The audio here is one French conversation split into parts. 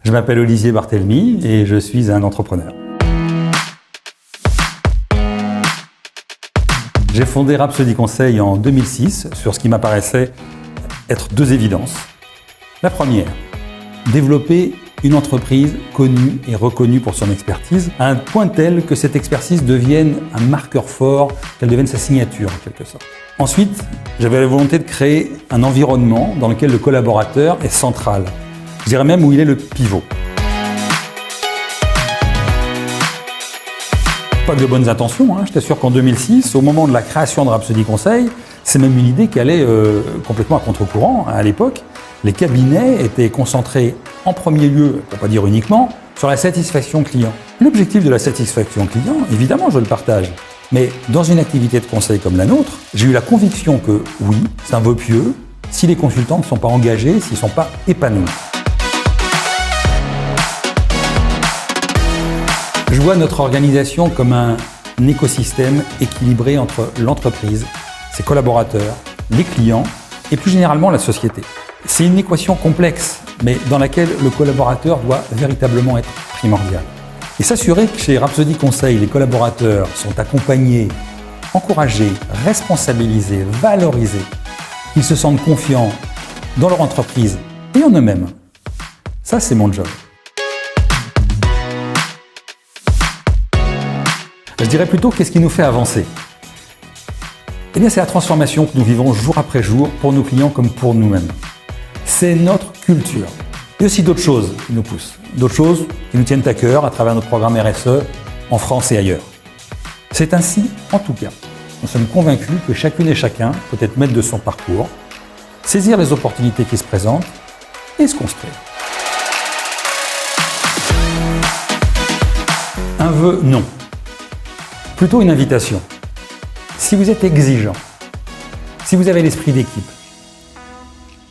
Je m'appelle Olivier Barthelemy et je suis un entrepreneur. J'ai fondé Rhapsody Conseil en 2006 sur ce qui m'apparaissait être deux évidences. La première, développer une entreprise connue et reconnue pour son expertise à un point tel que cette expertise devienne un marqueur fort, qu'elle devienne sa signature en quelque sorte. Ensuite, j'avais la volonté de créer un environnement dans lequel le collaborateur est central. Je dirais même où il est le pivot. Pas que de bonnes intentions, je t'assure qu'en 2006, au moment de la création de Rhapsody Conseil, c'est même une idée qui allait complètement à contre-courant. À l'époque, les cabinets étaient concentrés en premier lieu, pour pas dire uniquement, sur la satisfaction client. L'objectif de la satisfaction client, évidemment, je le partage. Mais dans une activité de conseil comme la nôtre, j'ai eu la conviction que oui, c'est un vœu pieux si les consultants ne sont pas engagés, s'ils ne sont pas épanouis. Je vois notre organisation comme un écosystème équilibré entre l'entreprise, ses collaborateurs, les clients et plus généralement la société. C'est une équation complexe, mais dans laquelle le collaborateur doit véritablement être primordial. Et s'assurer que chez Rhapsody Conseil, les collaborateurs sont accompagnés, encouragés, responsabilisés, valorisés, qu'ils se sentent confiants dans leur entreprise et en eux-mêmes. Ça, c'est mon job. Je dirais plutôt qu'est-ce qui nous fait avancer. Eh bien, c'est la transformation que nous vivons jour après jour pour nos clients comme pour nous-mêmes. C'est notre culture. Il y a aussi d'autres choses qui nous poussent, d'autres choses qui nous tiennent à cœur à travers notre programme RSE en France et ailleurs. C'est ainsi, en tout cas, nous sommes convaincus que chacune et chacun peut être maître de son parcours, saisir les opportunités qui se présentent et se construire. Un vœu, non. Plutôt une invitation. Si vous êtes exigeant, si vous avez l'esprit d'équipe,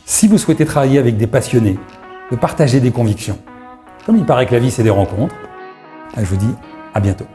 si vous souhaitez travailler avec des passionnés, de partager des convictions, comme il paraît que la vie c'est des rencontres, je vous dis à bientôt.